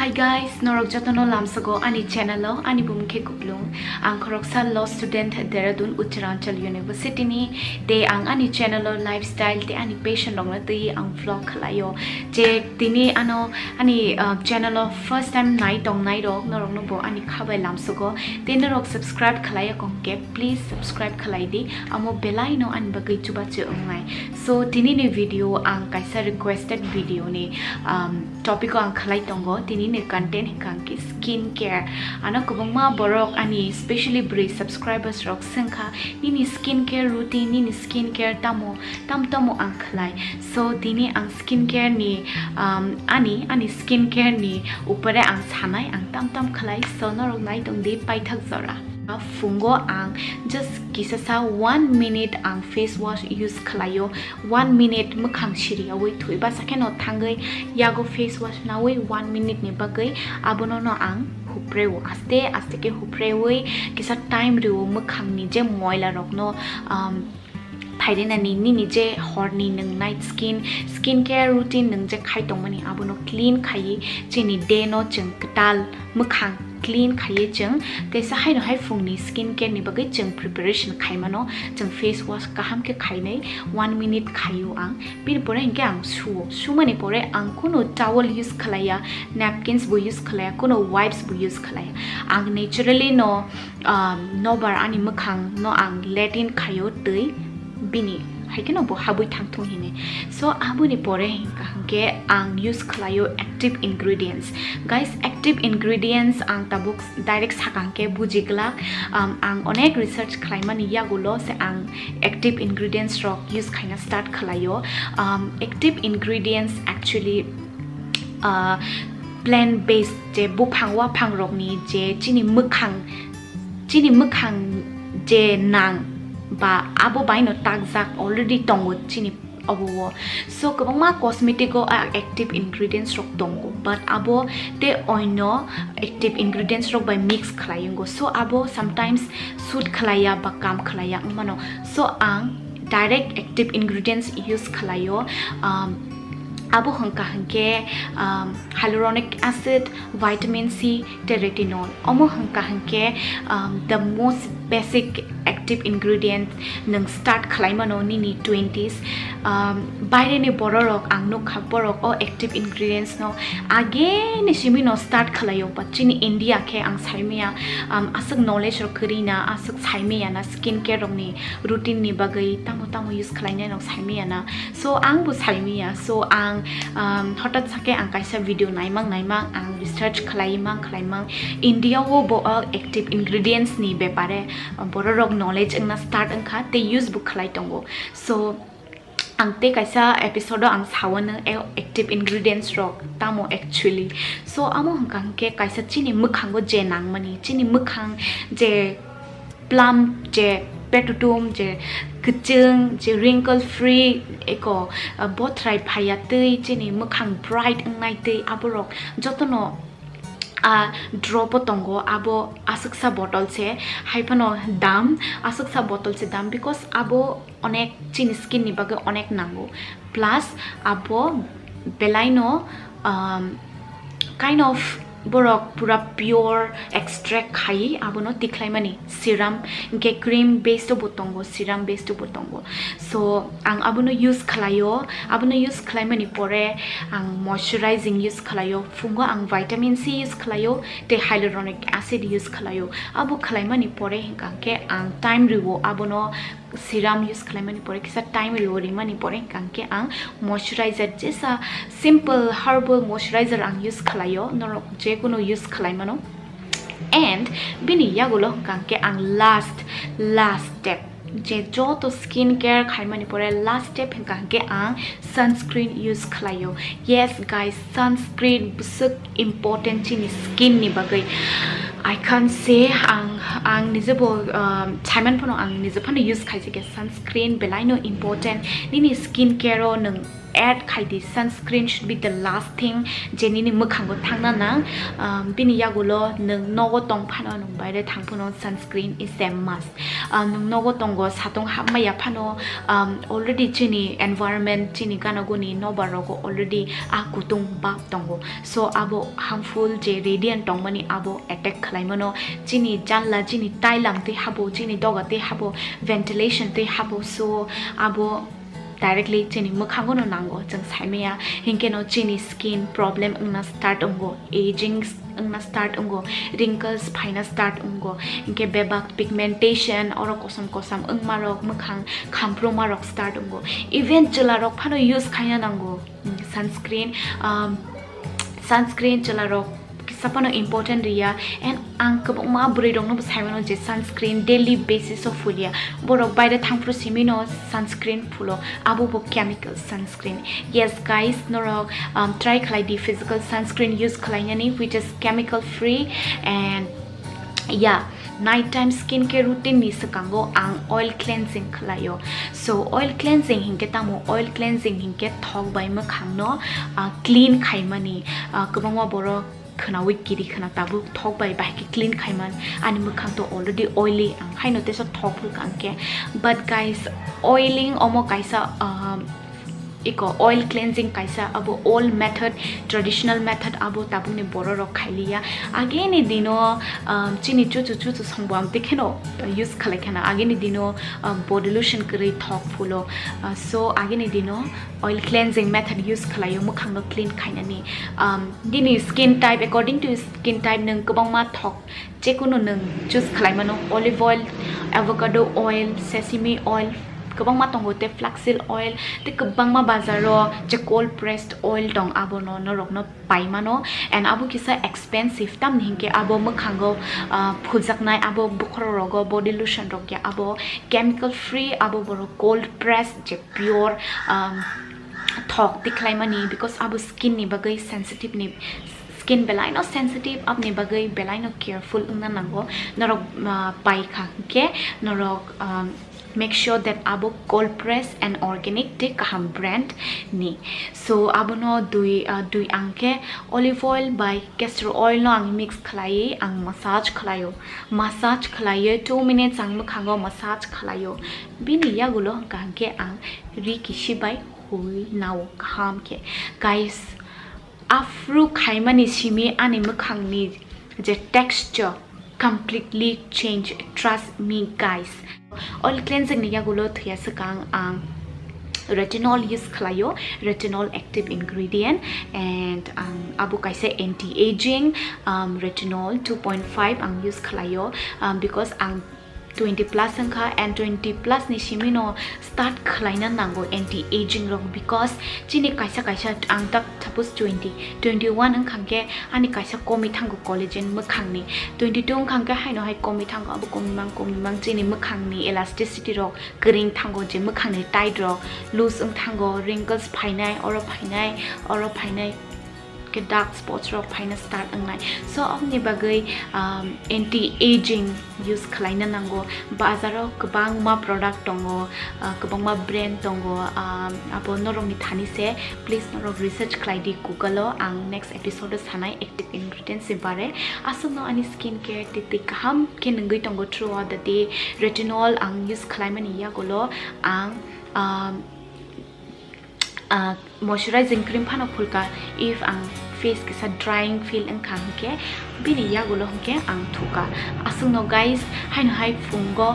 Hi guys, norok jatono lamsago ani channel lo ani bumkhe kuplung ang khoroksa law student Dehradun Uttaranchal University ni de ang ani channel lo lifestyle te ani passion rong na ti ang vlog khlayo je tini ano ani channel lo first time night rok norok no bo ani khabai lamsago te norok subscribe khlaya kong ke please subscribe khlai di amo belai no an bagai chuba che ongai so tini ni video ang kaisa requested video ni topic ko ang khlai tongo tini ni content hingkang ki skin care ana kubangma borok ani especially brave subscribers rok sengkha nini skin care routine nini skin care tamo ang khlai so tini ang skin care ni ani skin care ni upare ang sanai ang tam khlai so norok nai tong di pai thak zora fungo ang just kisasa 1 minute ang face wash use khlayo 1 minute mukhang shiri awai thoiba sakeno thangai yago face wash na wai 1 minute ni bagai abono no ang huprewo aste ke huprewi kisa time ru mukhang ni je moila rok no Thaidena ni je horny nang night skin care routine nang je khai tongmani abono clean khai chini day no cheng katal mukhang clean khai cheng te sa hai no hai fungni skin care ni bagai cheng preparation khai mano cheng face wash kaham ke khai nei 1 minute khayu ang pir pore hingke ang su mani pore ang kuno towel use khlaya napkins bu use khlaya kuno wipes bu use khlaya ang naturally no bar ani mukhang no ang latin khayo tei bini haikeno bo habui thangthung hine so abuni pore hingke ang use khlayo active ingredients guys active ingredients ang tabuk direct sakangke bujigla ang onek research khulaimani yagulo se ang active ingredients rock use khaina start khlayo active ingredients actually plant based je buphangwa phangrok ni je chini mukhang je nang ba abo baino takjak already tongo chini abo so kabangma cosmetic active ingredients rok tongo but abo te oino active ingredients rok by mix khlayengo so abo sometimes suit khlaya ba kam khlaya mano so ang direct active ingredients use khlayo abo hangke hyaluronic acid vitamin C retinol omo hangke the most basic active ingredient nang start khulaimano ni 20s baire ni bororok ang no khaborok o active ingredients no again ni simino start khalayo pachini India ke ang saimaya asuk knowledge ro krina asuk saimaya na skin care rok ni routine ni bagai tamo use khalaina no saimaya na so ang bu saimaya so ang hotat sake ang kaisa video naimang ang research khalaimang India wo bo active ingredients ni bepare bororok knowledge ang na start ang kha te use book khlai tongo so ang te kaisa episode ang sawana active ingredients rock tamo actually so amo hangkang ke kaisa chini mukhang go je nangmani chini mukhang je plum je petutum je kuchung je wrinkle free eko botrai phaya tei chini mukhang bright ang nai tei aborok jotono drop tongo abo asuksa bottle se haipano dam asuksa bottle se dam because abo onek chin skin ni baga onek nango plus abo belaino kind of borok pura pure extract khai abono tikhlaimani serum ke cream based botongo serum based botongo so ang abono use khlaimani pore ang moisturizing use khlayo fungo ang vitamin C use khlayo te hyaluronic acid use khlayo abo khlaimani pore hingke ang time riwo abono serum use khulaimani pore kisa time lori mani pore kangke ang moisturizer jesa simple herbal moisturizer ang use khulayo norok je kuno use khulaimano and bini yagulo kangke ang last step je joto skin care khaimani pore last step kangke ang sunscreen use khulayo yes guys sunscreen busuk important chini skin ni bagai I can't say ang nijebo chaiman phono ang nijepano use khaise ke sunscreen belaino important nini skin care nang add khaidi sunscreen should be the last thing jeni ni mukhango thangna na bini yagulo nung nogo tong phano nung baire thangpuno sunscreen is a must nung nogo tongo satong hamaya phano already chini environment chini kanaguni no barogo already akutung ba tongo so abo harmful je radiant tongmani abo attack khalaimono chini janla chini tailam te habo chini doga te habo ventilation te habo so abo directly chini mukhango no nango jang saimaya hinke no chini skin problem na start ongo aging na start ongo wrinkles phaina start ongo hinke bebak pigmentation oro kosam marok mukhang khampro marok start ongo even chalarok phano use khaina nango sunscreen chalarok sapano important ria and angkabok ma burui dong no saimano je sunscreen daily basis of fulia borok baide thangpru simino sunscreen fulo abo bo chemical sunscreen yes guys norok try khlai di physical sunscreen use khulaimani which is chemical free and yeah nighttime skincare routine ni sakango ang oil cleansing khlayo so oil cleansing hinke tamo oil cleansing hinke thok bai ma khangno clean khaimani kabangwa borok khana wikiri khana tabu thok bai ki clean khaiman ani mukhang to already oily ang haino te so thok phul kangke but guys oiling omo kaisa iko oil cleansing kaisa abo old method traditional method abo tabu ni boro rok khailia again ni dino chini chu songbam tekheno use khalekana again ni dino body lotion kri thok phulo so again ni dino oil cleansing method use khalayo mukhang no clean khainani dini skin type according to skin type nang kabang ma thok chekuno nang choose khalaimano olive oil avocado oil sesame oil kabang ma tongo te flaxseed oil te kabang ma bazaro je cold pressed oil tong abo no norok no paimano and abo kisa expensive tam hingke abo mukhango phujaknai abo bukhro rogo body lotion rokya abo chemical free abo boro cold pressed je pure thok khulaimani because abo skin ni bagai sensitive ni skin belai no sensitive apni bagai belai no careful ungna nango norok pai khangke norok make sure that abo cold press and organic te kaham brand ni so abo no dui angke olive oil by castor oil no ang mix khlai ang massage khlayo 2 minutes ang mukhango massage khlayo bini yagulo kangke ang rikishi by hui now kaham ke guys afru khaimani simi ani mukhang ni je texture completely change trust me guys oil cleansing ni yagulo thya sakang ang retinol use khlayo retinol active ingredient and abu kaise anti aging retinol 2.5 ang use khlayo because ang 20 plus angka and 20 plus ni simino start khlaina nango anti aging rok because chini kaisa ang tak suppose 21 ang khangke ani kaisa komi thango collagen mukhangni 22 ang khangke haino hai komi thango abu komi mang chini mukhangni elasticity rok kring thango je mukhangni tight rok loose ang thango wrinkles phainai oro phainai ke dark spots rok phaina start angnai so amni bagai anti aging use khlaina nango bazaro kabang ma product tongo kabang ma brand tongo apo norong ni thani se please norong research khlai di google o ang next episode sanai active ingredients se bare asumno ani skin care ti kaham ke nangoi tongo throughout the day retinol ang use khalaimani ya golo ang moisturizing cream phano phulka if ang face kisa drying feel ang khangke bini ya gulo hangke ang thuka asungno guys haino hai fungo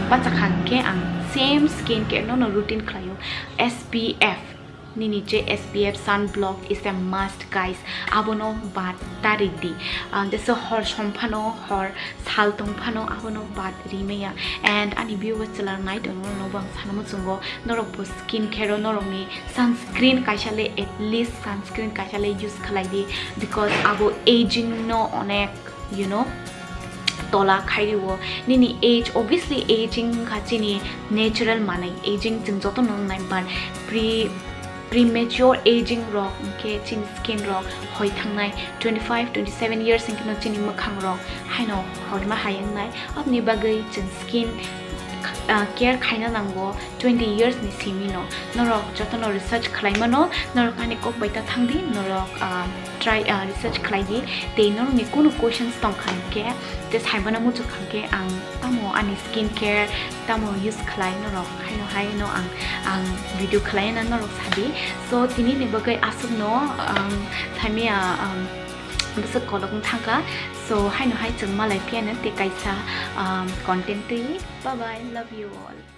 bacha khangke ang same skin care no routine khlayo SPF ni niche SPF sunblock is a must guys abono bat taridi this hor somphano hor saltong phano abono bat rimeya and ani viewers chalar night no bang sanamu chungo norok skin care norok ni sunscreen kaisale at least sunscreen kaisale use khalai di because abo aging no onek you know tola khairiwo nini age obviously aging khachini natural manai aging jing joto no nai but premature aging rock ke chin skin rock hoi thangnai 25-27 years in kino chini makhang rock haino horma hayang nai apni bagai chin skin care khaina langbo 20 years ni simi no norok jotono research khulaimano norok ani kokbai ta thangdi norok try research khlaidi te norok ni kuno questions tong khanke te saibana mu chu khanke ang tamo ani skin care tamo use khlai norok haino haino ang video khlai na norok sabi so tini ni bagai asuk no thamia busa kolong thanga so haino hai chung malai pian te kaisa content ti bye bye love you all